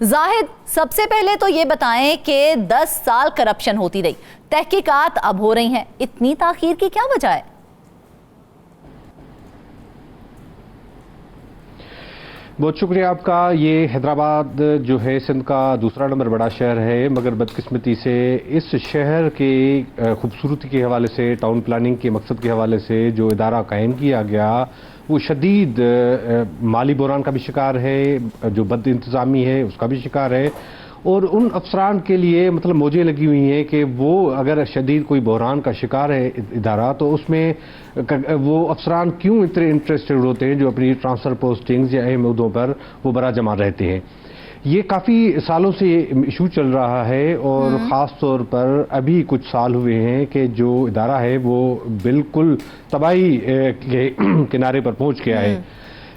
زاہد، سب سے پہلے تو یہ بتائیں کہ 10 سال کرپشن ہوتی رہی، تحقیقات اب ہو رہی ہیں، اتنی تاخیر کی کیا وجہ ہے؟ بہت شکریہ آپ کا۔ یہ حیدرآباد جو ہے سندھ کا دوسرا نمبر بڑا شہر ہے، مگر بدقسمتی سے اس شہر کی خوبصورتی کے حوالے سے، ٹاؤن پلاننگ کے مقصد کے حوالے سے جو ادارہ قائم کیا گیا وہ شدید مالی بحران کا بھی شکار ہے، جو بد انتظامی ہے اس کا بھی شکار ہے، اور ان افسران کے لیے مطلب موجیں لگی ہوئی ہیں کہ وہ اگر شدید کوئی بحران کا شکار ہے ادارہ، تو اس میں وہ افسران کیوں اتنے انٹرسٹڈ ہوتے ہیں جو اپنی ٹرانسفر پوسٹنگز یا اہم عہدوں پر وہ برا جمع رہتے ہیں۔ یہ کافی سالوں سے ایشو چل رہا ہے، اور خاص طور پر ابھی کچھ سال ہوئے ہیں کہ جو ادارہ ہے وہ بالکل تباہی کے کنارے پر پہنچ گیا ہے۔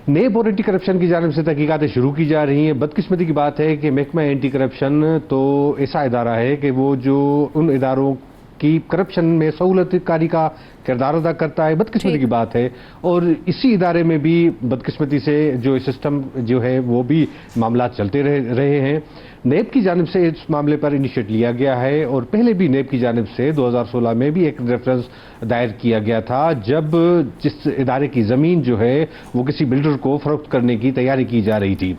نیب اور اینٹی کرپشن کی جانب سے تحقیقاتیں شروع کی جا رہی ہیں۔ بدقسمتی کی بات ہے کہ محکمہ اینٹی کرپشن تو ایسا ادارہ ہے کہ وہ جو ان اداروں کی کرپشن میں سہولت کاری کا کردار ادا کرتا ہے، بدقسمتی کی بات ہے، اور اسی ادارے میں بھی بدقسمتی سے جو سسٹم جو ہے وہ بھی معاملات چلتے رہے ہیں۔ نیب کی جانب سے اس معاملے پر انیشیٹ لیا گیا ہے، اور پہلے بھی نیب کی جانب سے 2016 میں بھی ایک ریفرنس دائر کیا گیا تھا، جب جس ادارے کی زمین جو ہے وہ کسی بلڈر کو فروخت کرنے کی تیاری کی جا رہی تھی۔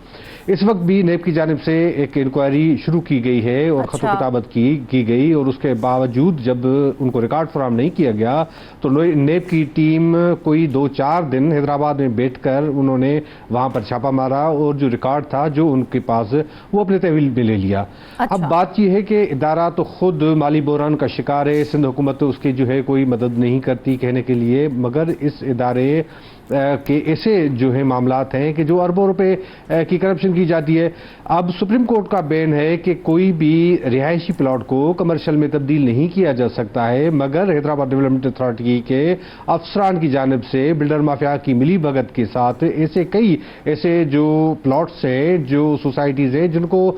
اس وقت بھی نیب کی جانب سے ایک انکوائری شروع کی گئی ہے اور خط و کتابت کی گئی، اور اس کے باوجود جب ان کو ریکارڈ فراہم نہیں کیا گیا تو نیب کی ٹیم کوئی 2-4 دن حیدرآباد میں بیٹھ کر انہوں نے وہاں پر چھاپا مارا، اور جو ریکارڈ تھا جو ان کے پاس وہ اپنے تحویل میں لے لیا۔ اب بات یہ ہے کہ ادارہ تو خود مالی بحران کا شکار ہے، سندھ حکومت اس کی جو ہے کوئی مدد نہیں کرتی کہنے کے لیے، مگر اس ادارے کہ ایسے جو ہے معاملات ہیں کہ جو اربوں روپے کی کرپشن کی جاتی ہے۔ اب سپریم کورٹ کا بین ہے کہ کوئی بھی رہائشی پلاٹ کو کمرشل میں تبدیل نہیں کیا جا سکتا ہے، مگر حیدرآباد ڈیولپمنٹ اتھارٹی کے افسران کی جانب سے بلڈر مافیا کی ملی بھگت کے ساتھ ایسے جو پلاٹس ہیں، جو سوسائٹیز ہیں جن کو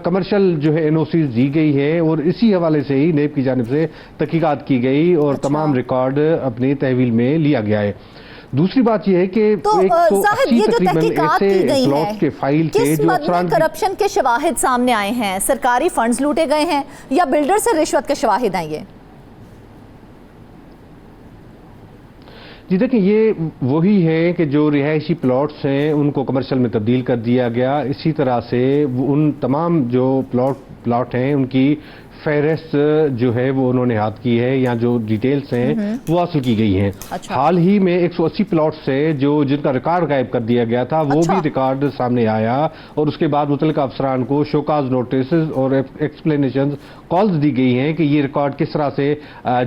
کمرشل جو ہے NOCs دی گئی ہے، اور اسی حوالے سے ہی نیب کی جانب سے تحقیقات کی گئی اور تمام ریکارڈ اپنے تحویل میں لیا گیا ہے۔ دوسری بات یہ ہے کہ 180 تقریباً ایسے پلاٹس کے فائل تھے جو افسران کرپشن کے شواہد سامنے آئے ہیں، سرکاری فنڈز لوٹے گئے ہیں یا بلڈر سے رشوت کے شواہد ہیں یہ؟ جی دیکھیں، یہ وہی ہے کہ جو رہائشی پلاٹس ہیں ان کو کمرشل میں تبدیل کر دیا گیا، اسی طرح سے ان تمام جو پلاٹ ہیں ان کی فہرست جو ہے وہ انہوں نے ہاتھ کی ہے، یا جو ڈیٹیلز ہیں وہ حاصل کی گئی ہیں۔ حال ہی میں 180 پلاٹس سے جن کا ریکارڈ غائب کر دیا گیا تھا، وہ بھی ریکارڈ سامنے آیا، اور اس کے بعد متعلقہ افسران کو شوکاز نوٹسز اور ایکسپلینیشنز کالز دی گئی ہیں کہ یہ ریکارڈ کس طرح سے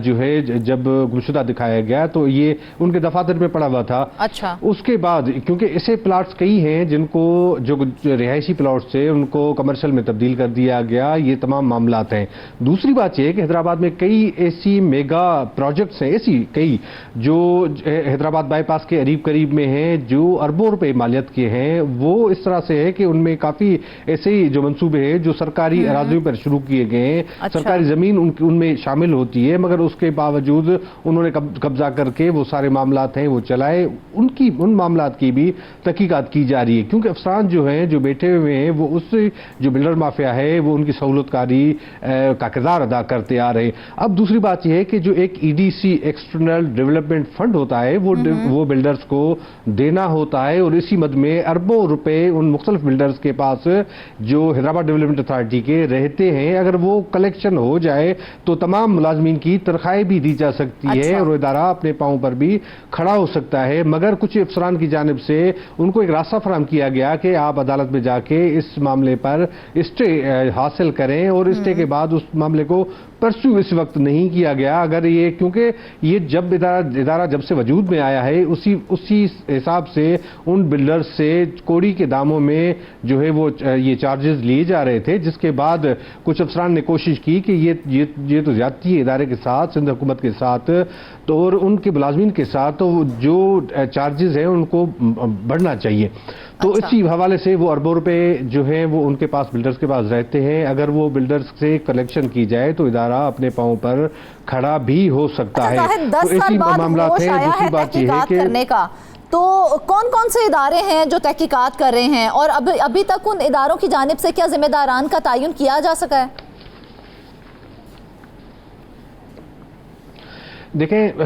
جو ہے جب گمشدہ دکھایا گیا تو یہ ان کے دفاتر میں پڑا ہوا تھا۔ اس کے بعد کیونکہ ایسے پلاٹس کئی ہیں جن کو جو رہائشی پلاٹس تھے ان کو کمرشل میں تبدیل کر دیا گیا، یہ تمام معاملات ہیں۔ دوسری بات یہ ہے کہ حیدرآباد میں کئی ایسی میگا پروجیکٹس ہیں، کئی جو حیدرآباد بائی پاس کے قریب میں ہیں، جو اربوں روپے مالیت کے ہیں، وہ اس طرح سے ہے کہ ان میں کافی ایسے جو منصوبے ہیں جو سرکاری اراضیوں پر شروع کیے گئے ہیں، سرکاری زمین ان میں شامل ہوتی ہے، مگر اس کے باوجود انہوں نے قبضہ کر کے وہ سارے معاملات ہیں وہ چلائے۔ ان معاملات کی بھی تحقیقات کی جا رہی ہے، کیونکہ افسران جو ہیں جو بیٹھے ہوئے ہیں وہ اس جو بلڈر مافیا ہے وہ ان کی سہولت کاری کا کردار ادا کرتے آ رہے ہیں۔ اب دوسری بات یہ ہے کہ جو ایک EDC ایکسٹرنل ڈیولپمنٹ فنڈ ہوتا ہے وہ بلڈرز کو دینا ہوتا ہے، اور اسی مد میں اربوں روپے ان مختلف بلڈرز کے پاس جو حیدرآباد ڈیولپمنٹ اتھارٹی کے رہتے ہیں، اگر وہ کلیکشن ہو جائے تو تمام ملازمین کی تنخواہیں بھی دی جا سکتی ہے، اور ادارہ اپنے پاؤں پر بھی کھڑا ہو سکتا ہے۔ مگر کچھ افسران کی جانب سے ان کو ایک راستہ فراہم کیا گیا کہ آپ عدالت میں جا کے اس معاملے پر اسٹے حاصل کریں، اور اسٹے کے بعد اس معاملے کو پرسو اس وقت نہیں کیا گیا۔ اگر یہ کیونکہ یہ جب ادارہ جب سے وجود میں آیا ہے اسی حساب سے ان بلڈر سے کوڑی کے داموں میں جو ہے وہ یہ چارجز لیے جا رہے تھے، جس کے بعد کچھ افسران نے کوشش کی کہ یہ تو زیادتی ہے ادارے کے ساتھ، سندھ حکومت کے ساتھ اور ان کے ملازمین کے ساتھ، تو جو چارجز ہیں ان کو بڑھنا چاہیے۔ تو اسی حوالے سے وہ اربوں روپے جو ہیں وہ ان کے پاس بلڈرز کے پاس رہتے ہیں، اگر وہ بلڈرز سے کلیکشن کی جائے تو ادارہ اپنے پاؤں پر کھڑا بھی ہو سکتا ہے۔ تو 10 سال بعد ہوش آیا ہے تحقیقات کرنے کا، تو کون کون سے ادارے ہیں جو تحقیقات کر رہے ہیں اور ابھی تک ان اداروں کی جانب سے کیا ذمہ داران کا تعین کیا جا سکا ہے؟ دیکھیں،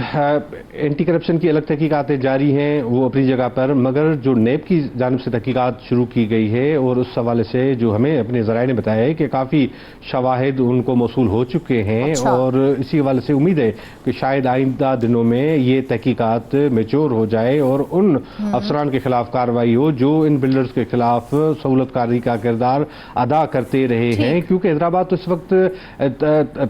اینٹی کرپشن کی الگ تحقیقاتیں جاری ہیں وہ اپنی جگہ پر، مگر جو نیب کی جانب سے تحقیقات شروع کی گئی ہے اور اس حوالے سے جو ہمیں اپنے ذرائع نے بتایا ہے کہ کافی شواہد ان کو موصول ہو چکے ہیں، اور اسی حوالے سے امید ہے کہ شاید آئندہ دنوں میں یہ تحقیقات میچور ہو جائے اور ان افسران کے خلاف کارروائی ہو جو ان بلڈرز کے خلاف سہولت کاری کا کردار ادا کرتے رہے ہیں، کیونکہ حیدرآباد تو اس وقت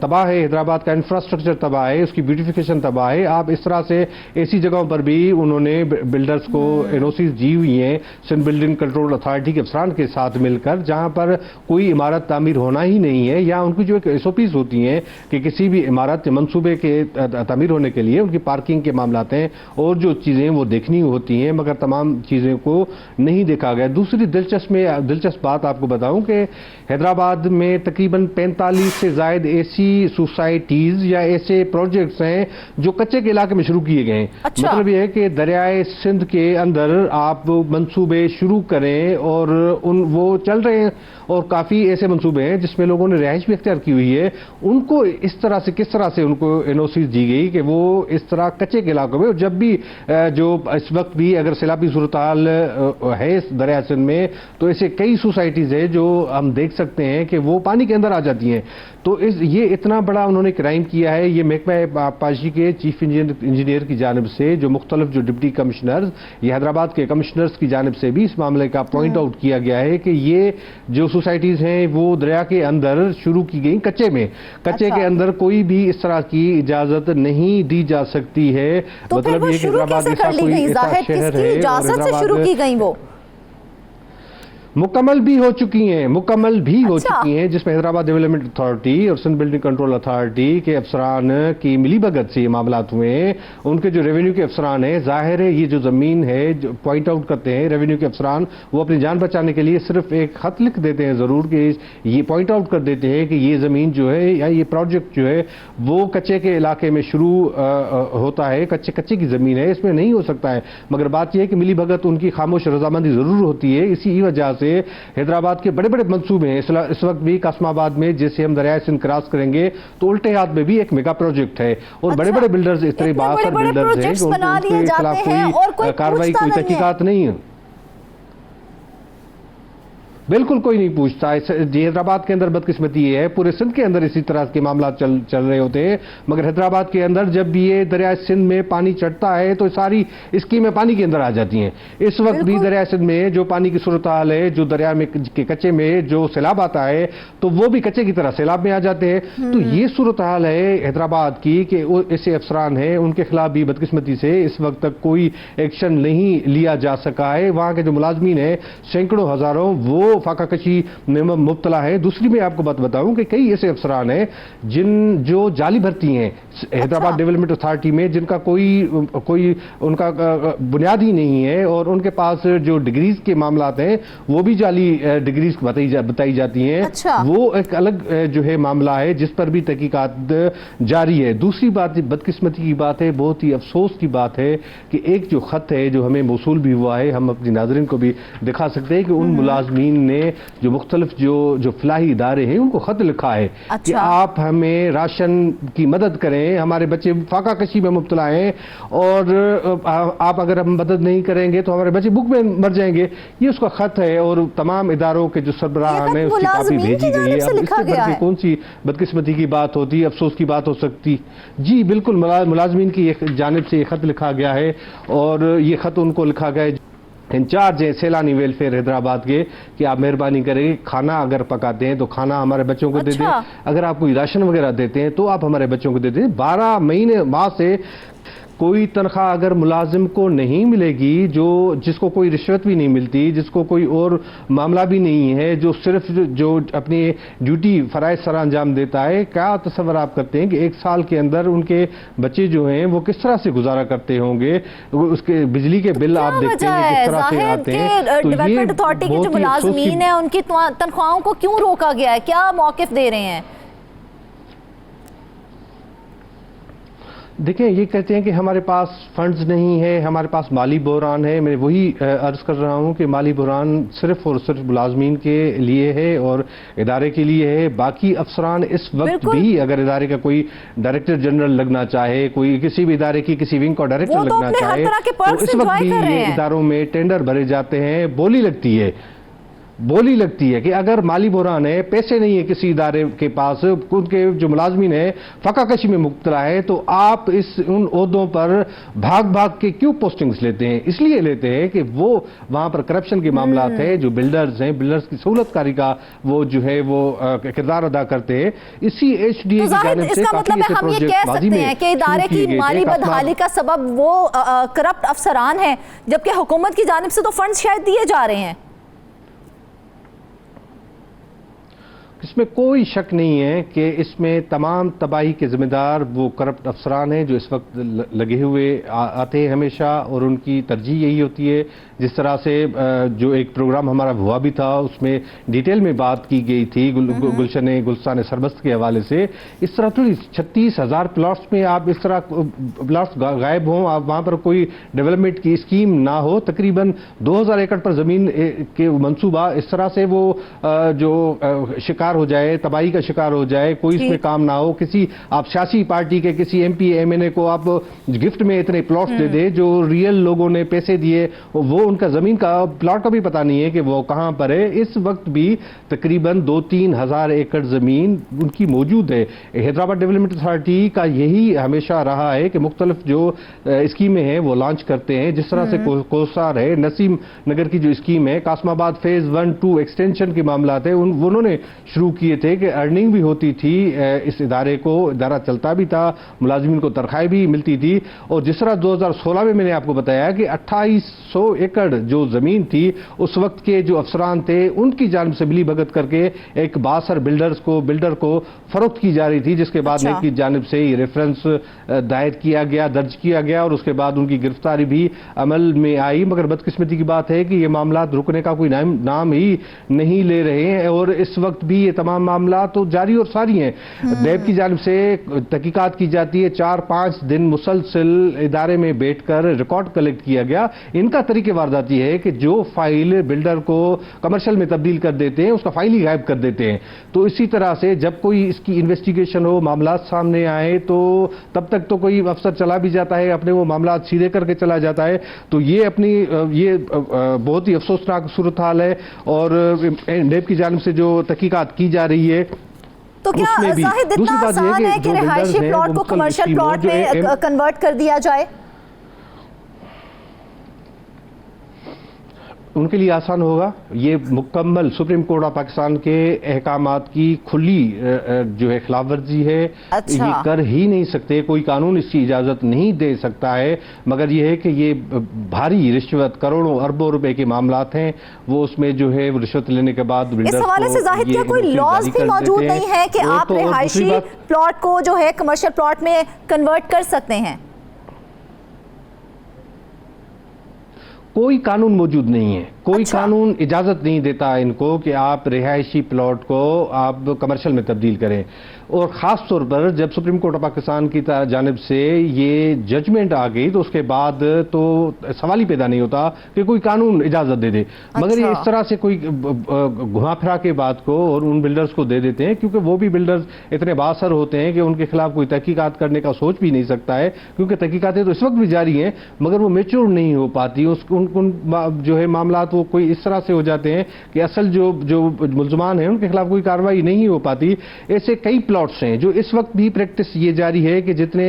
تباہ ہے، حیدرآباد کا انفراسٹرکچر تباہ ہے، اس کی بیوٹیفیکیشن تباہ ہے۔ آپ اس طرح سے ایسی جگہوں پر بھی انہوں نے بلڈرز کو NOCs دی ہوئی ہیں سندھ بلڈنگ کنٹرول اتھارٹی کے افسران کے ساتھ مل کر، جہاں پر کوئی عمارت تعمیر ہونا ہی نہیں ہے، یا ان کی جو ایک SOPs ہوتی ہیں کہ کسی بھی عمارت منصوبے کے تعمیر ہونے کے لیے ان کی پارکنگ کے معاملات ہیں اور جو چیزیں وہ دیکھنی ہوتی ہیں، مگر تمام چیزیں کو نہیں دیکھا گیا۔ دوسری دلچسپ بات آپ کو بتاؤں کہ حیدرآباد میں تقریباً 45 سے زائد ایسی سوسائٹیز یا ایسے پروجیکٹس ہیں جو کچے کے علاقے میں شروع کیے گئے ہیں۔ مطلب یہ ہے کہ دریائے سندھ کے اندر آپ منصوبے شروع کریں اور وہ چل رہے ہیں، اور کافی ایسے منصوبے ہیں جس میں لوگوں نے رہائش بھی اختیار کی ہوئی ہے۔ ان کو اس طرح سے کس طرح سے ان کو NOCs دی گئی کہ وہ اس طرح کچے کے علاقوں میں، جب بھی جو اس وقت بھی اگر سیلابی صورتحال ہے اس دریائے سندھ میں، تو ایسے کئی سوسائٹیز ہیں جو ہم دیکھ سکتے ہیں کہ وہ پانی کے اندر آ جاتی ہیں۔ تو یہ اتنا بڑا انہوں نے کرائم کیا ہے۔ یہ محکمہ پاشی کے چیف انجینئر کی جانب سے جو مختلف جو ڈپٹی کمشنرز یا حیدرآباد کے کمشنرز کی جانب سے بھی اس معاملے کا پوائنٹ آؤٹ کیا گیا ہے کہ یہ جو سوسائٹیز ہیں وہ دریا کے اندر شروع کی گئی کچے میں، کچے کے اندر کوئی بھی اس طرح کی اجازت نہیں دی جا سکتی ہے۔ مطلب یہ کہ حیدرآباد ایسا کوئی ایسا شہر ہے، اجازت سے شروع کی گئی وہ مکمل بھی ہو چکی ہیں، جس میں حیدرآباد ڈیولپمنٹ اتھارٹی اور سندھ بلڈنگ کنٹرول اتھارٹی کے افسران کی ملی بھگت سے یہ معاملات ہوئے ہیں۔ ان کے جو ریونیو کے افسران ہیں، ظاہر ہے یہ جو زمین ہے جو پوائنٹ آؤٹ کرتے ہیں ریونیو کے افسران، وہ اپنی جان بچانے کے لیے صرف ایک خط لکھ دیتے ہیں ضرور، کہ یہ پوائنٹ آؤٹ کر دیتے ہیں کہ یہ زمین جو ہے یا یہ پروجیکٹ جو ہے وہ کچے کے علاقے میں شروع ہوتا ہے، کچے کی زمین ہے، اس میں نہیں ہو سکتا ہے۔ مگر بات یہ ہے کہ ملی بھگت ان کی خاموش رضامندی ضرور ہوتی ہے۔ اسی وجہ سے حیدرآباد کے بڑے بڑے منصوبے ہیں، اس وقت بھی قاسم آباد میں جیسے ہم دریائے سندھ کراس کریں گے تو الٹے ہاتھ میں بھی ایک میگا پروجیکٹ ہے، اور بڑے بڑے بلڈرز اس طرح باثر بلڈرز ہیں کہ ان کے خلاف کوئی کارروائی کوئی تحقیقات نہیں ہے۔ بالکل کوئی نہیں پوچھتا۔ حیدرآباد کے اندر بدقسمتی یہ ہے، پورے سندھ کے اندر اسی طرح کے معاملات چل رہے ہوتے ہیں، مگر حیدرآباد کے اندر جب بھی یہ دریائے سندھ میں پانی چڑھتا ہے تو ساری اسکیمیں پانی کے اندر آ جاتی ہیں۔ اس وقت بھی دریائے سندھ میں جو پانی کی صورتحال ہے، جو دریا میں کچے میں جو سیلاب آتا ہے تو وہ بھی کچے کی طرح سیلاب میں آ جاتے ہیں۔ تو یہ صورتحال ہے حیدرآباد کی کہ ایسے افسران ہیں، ان کے خلاف بھی بدقسمتی سے اس وقت تک کوئی ایکشن نہیں لیا جا سکا ہے۔ وہاں کے جو ملازمین ہیں سینکڑوں ہزاروں، وہ فاقہ کشی میں مبتلا ہے۔ دوسری میں آپ کو بات بتاؤں کہ کئی ایسے افسران ہیں جو جعلی بھرتی ہیں حیدرآباد ڈیولپمنٹ اتھارٹی میں، جن کا کوئی ان کا بنیاد ہی نہیں ہے، اور ان کے پاس جو ڈگریز کے معاملات ہیں وہ بھی جعلی ڈگریز بتائی جاتی ہیں۔ وہ ایک الگ جو ہے معاملہ ہے جس پر بھی تحقیقات جاری ہے۔ دوسری بات بدقسمتی کی بات ہے، بہت ہی افسوس کی بات ہے کہ ایک جو خط ہے جو ہمیں موصول بھی ہوا ہے، ہم اپنی ناظرین کو بھی دکھا سکتے ہیں کہ ان ملازمین نے جو مختلف جو فلاحی ادارے ہیں ان کو خط لکھا ہے کہ آپ ہمیں راشن کی مدد کریں، ہمارے بچے فاقہ کشی میں مبتلا ہیں، اور آپ اگر ہم مدد نہیں کریں گے تو ہمارے بچے بھوک میں مر جائیں گے۔ یہ اس کا خط ہے، اور تمام اداروں کے جو سربراہان ہیں اس کی کاپی بھیجی گئی ہے۔ اب اس سے بڑھ کے کون سی بدقسمتی کی بات ہوتی، افسوس کی بات ہو سکتی؟ جی بالکل، ملازمین کی جانب سے یہ خط لکھا گیا ہے، اور یہ خط ان کو لکھا گیا ہے انچارج ہیں سیلانی ویلفیئر حیدرآباد کے کہ آپ مہربانی کریں، کھانا اگر پکاتے ہیں تو کھانا ہمارے بچوں کو دے دیں، اگر آپ کوئی راشن وغیرہ دیتے ہیں تو آپ ہمارے بچوں کو دے دیں۔ 12 ماہ سے کوئی تنخواہ اگر ملازم کو نہیں ملے گی، جس کو کوئی رشوت بھی نہیں ملتی، جس کو کوئی اور معاملہ بھی نہیں ہے، جو صرف جو اپنی ڈیوٹی فرائض سر انجام دیتا ہے، کیا تصور آپ کرتے ہیں کہ ایک سال کے اندر ان کے بچے جو ہیں وہ کس طرح سے گزارا کرتے ہوں گے؟ اس کے بجلی کے بل آپ دیکھتے ہیں کس طرح سے آتے ہیں۔ تو ڈیولپمنٹ اتھارٹی کے جو ملازمین ہیں ان کی تنخواہوں کو کیوں روکا گیا ہے؟ کیا موقف دے رہے ہیں؟ دیکھیں یہ کہتے ہیں کہ ہمارے پاس فنڈز نہیں ہے، ہمارے پاس مالی بحران ہے. میں وہی عرض کر رہا ہوں کہ مالی بحران صرف اور صرف ملازمین کے لیے ہے اور ادارے کے لیے ہے. باقی افسران اس وقت بھی اگر ادارے کا کوئی ڈائریکٹر جنرل لگنا چاہے، کوئی کسی بھی ادارے کی کسی ونگ کا ڈائریکٹر لگنا چاہے تو اس وقت بھی یہ اداروں میں ٹینڈر بھرے جاتے ہیں. بولی لگتی ہے کہ اگر مالی بحران ہے، پیسے نہیں ہے کسی ادارے کے پاس، ان کے جو ملازمین ہیں فقہ کشی میں مبتلا ہے، تو آپ ان عہدوں پر بھاگ کے کیوں پوسٹنگز لیتے ہیں؟ اس لیے لیتے ہیں کہ وہ وہاں پر کرپشن کے معاملات ہیں، جو بلڈرز ہیں، بلڈرز کی سہولت کاری کا وہ جو ہے وہ کردار ادا کرتے ہیں. اسی ایچ ڈی اے کی جانب سے کافی ایسے پروجیکٹ ماضی میں کہ ادارے کی مالی بدحالی کا سبب وہ کرپٹ افسران ہیں، جبکہ حکومت کی جانب سے تو فنڈز شاید دیے جا رہے ہیں. اس میں کوئی شک نہیں ہے کہ اس میں تمام تباہی کے ذمہ دار وہ کرپٹ افسران ہیں جو اس وقت لگے ہوئے آتے ہیں ہمیشہ، اور ان کی ترجیح یہی ہوتی ہے. جس طرح سے جو ایک پروگرام ہمارا ہوا بھی تھا اس میں ڈیٹیل میں بات کی گئی تھی گلستان سربست کے حوالے سے. اس طرح تو 36,000 پلاٹس میں آپ اس طرح پلاٹس غائب ہوں، آپ وہاں پر کوئی ڈیولپمنٹ کی اسکیم نہ ہو. تقریباً 2,000 ایکڑ پر زمین کے منصوبہ اس طرح سے وہ جو شکار ہو جائے، تباہی کا شکار ہو جائے، کوئی اس میں کام نہ ہو. کسی آپ سیاسی پارٹی کے کسی ایم پی ایم این اے کو آپ گفٹ میں اتنے پلاٹس دے دے جو ریئل لوگوں نے پیسے دیے، وہ ان کا زمین کا پلاٹ کا بھی پتہ نہیں ہے کہ وہ کہاں پر ہے. اس وقت بھی تقریباً 2-3 ہزار ایکڑ زمین ان کی موجود ہے. حیدرآباد ڈیولپمنٹ اتھارٹی کا یہی ہمیشہ رہا ہے کہ مختلف جو اسکیمیں ہیں وہ لانچ کرتے ہیں. جس طرح سے کوسار ہے، نسیم نگر کی جو اسکیم ہے، قاسم آباد فیز 1-2 ایکسٹینشن کے معاملات ہیں، انہوں نے شروع کیے تھے کہ ارننگ بھی ہوتی تھی اس ادارے کو، ادارہ چلتا بھی تھا، ملازمین کو تنخواہیں بھی ملتی تھی. اور جس طرح 2016 میں نے آپ کو بتایا کہ 2800 ایکڑ جو زمین تھی اس وقت کے جو افسران تھے ان کی جانب سے ملی بھگت کر کے ایک باثر بلڈر کو فروخت کی جا رہی تھی، جس کے بعد نیب کی جانب سے یہ ریفرنس دائر کیا گیا، درج کیا گیا، اور اس کے بعد ان کی گرفتاری بھی عمل میں آئی. مگر بدقسمتی کی بات ہے کہ یہ معاملات رکنے کا کوئی نام ہی نہیں لے رہے ہیں، اور اس وقت بھی یہ تمام معاملات تو جاری اور ساری ہیں. نیب کی جانب سے تحقیقات کی جاتی ہے، 4-5 دن مسلسل ادارے میں بیٹھ کر ریکارڈ کلیکٹ کیا گیا. ان کا طریقہ وارداتی ہے کہ جو فائل بلڈر کو کمرشل میں تبدیل کر دیتے ہیں اس کا فائل ہی غائب کر دیتے ہیں. تو اسی طرح سے جب کوئی اس کی انویسٹیگیشن ہو، معاملات سامنے آئے، تو تب تک تو کوئی افسر چلا بھی جاتا ہے، اپنے وہ معاملات سیدھے کر کے چلا جاتا ہے. تو یہ بہت ہی افسوسناک صورتحال ہے، اور نیب کی جانب سے جو تحقیقات کی جا رہی ہے تو کیا زاہد اتنا آسان ہے کہ رہائشی پلاٹ کو کمرشل پلاٹ میں کنورٹ کر دیا جائے؟ ان کے لیے آسان ہوگا. یہ مکمل سپریم کورٹ آف پاکستان کے احکامات کی کھلی جو ہے خلاف ورزی ہے. یہ کر ہی نہیں سکتے، کوئی قانون اس کی اجازت نہیں دے سکتا ہے. مگر یہ ہے کہ یہ بھاری رشوت، کروڑوں اربوں روپے کے معاملات ہیں، وہ اس میں جو ہے رشوت لینے کے بعد اس حوالے سے ظاہر کیا کوئی لاز بھی موجود نہیں ہے کہ آپ رہائشی پلاٹ کو جو ہے کمرشل پلاٹ میں کنورٹ کر سکتے ہیں؟ کوئی قانون موجود نہیں ہے، کوئی قانون اجازت نہیں دیتا ان کو کہ آپ رہائشی پلاٹ کو آپ کمرشل میں تبدیل کریں. اور خاص طور پر جب سپریم کورٹ آف پاکستان کی جانب سے یہ ججمنٹ آ گئی تو اس کے بعد تو سوال ہی پیدا نہیں ہوتا کہ کوئی قانون اجازت دے دے. مگر یہ اس طرح سے کوئی گھما پھرا کے بات کو اور ان بلڈرز کو دے دیتے ہیں، کیونکہ وہ بھی بلڈرز اتنے باثر ہوتے ہیں کہ ان کے خلاف کوئی تحقیقات کرنے کا سوچ بھی نہیں سکتا ہے، کیونکہ تحقیقاتیں تو اس وقت بھی جاری ہیں مگر وہ میچور نہیں ہو پاتی. ان جو ہے معاملات وہ کوئی اس طرح سے ہو جاتے ہیں کہ اصل جو ملزمان ہیں ان کے خلاف کوئی کارروائی نہیں ہو پاتی. ایسے کئی پلاٹس ہیں جو اس وقت بھی پریکٹس یہ جاری ہے کہ جتنے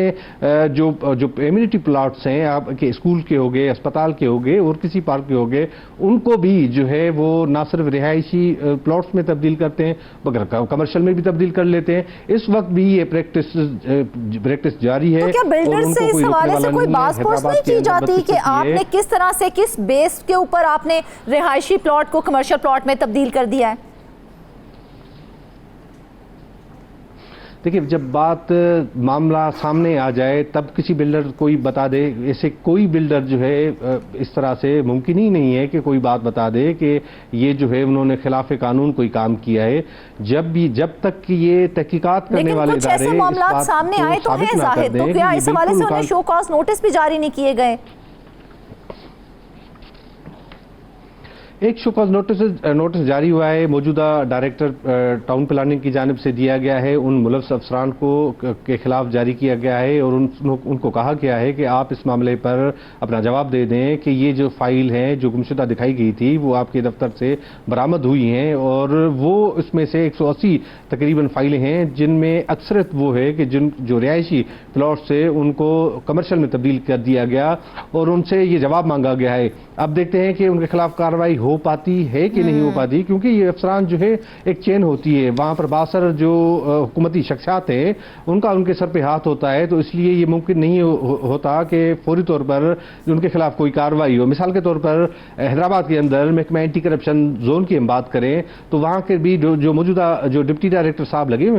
جو کمیونٹی پلاٹس ہیں آپ کے اسکول کے ہو گئے، اسپتال کے ہو گئے اور کسی پارک کے ہو گئے، ان کو بھی جو ہے وہ نہ صرف رہائشی پلاٹس میں تبدیل کرتے ہیں مگر کمرشل میں بھی تبدیل کر لیتے ہیں. اس وقت بھی یہ پریکٹس جاری ہے. تو کیا بلڈر سے اس حوالے سے کوئی بات پوچھ نہیں کی جاتی کہ آپ نے کس طرح سے، کس بیس کے اوپر آپ نے رہائشی پلاٹ کو کمرشل پلاٹ میں تبدیل کر دیا ہے؟ دیکھیے جب بات معاملہ سامنے آ جائے تب کسی بلڈر کوئی بتا دے، ایسے کوئی بلڈر جو ہے اس طرح سے ممکن ہی نہیں ہے کہ کوئی بات بتا دے کہ یہ جو ہے انہوں نے خلاف قانون کوئی کام کیا ہے، جب تک کہ یہ تحقیقات کرنے والے ادارے لیکن کچھ ایسے معاملات سامنے آئے تو ہیں زاہد، تو کیا اس حوالے سے انہیں شو کاز نوٹس بھی جاری نہیں کیے گئے؟ ایک شو کاز نوٹس جاری ہوا ہے، موجودہ ڈائریکٹر ٹاؤن پلاننگ کی جانب سے دیا گیا ہے، ان ملوث افسران کے خلاف جاری کیا گیا ہے اور ان کو کہا گیا ہے کہ آپ اس معاملے پر اپنا جواب دے دیں کہ یہ جو فائل ہیں جو گمشدہ دکھائی گئی تھی وہ آپ کے دفتر سے برآمد ہوئی ہیں، اور وہ اس میں سے 180 تقریباً فائلیں ہیں جن میں اکثرت وہ ہے کہ جو رہائشی پلاٹ سے ان کو کمرشل میں تبدیل کر دیا گیا اور ان سے یہ جواب مانگا گیا ہے۔ اب دیکھتے ہیں کہ ان کے خلاف کارروائی ہو پاتی ہے کہ نہیں ہو پاتی، کیونکہ یہ افسران جو ہے ایک چین ہوتی ہے، وہاں پر باثر جو حکومتی شخصیات ہیں ان کے سر پہ ہاتھ ہوتا ہے، تو اس لیے یہ ممکن نہیں ہوتا کہ فوری طور پر ان کے خلاف کوئی کارروائی ہو۔ مثال کے طور پر حیدرآباد کے اندر محکمہ اینٹی کرپشن زون کی ہم بات کریں تو وہاں کے بھی جو موجودہ جو ڈپٹی ڈائریکٹر صاحب لگے ہوئے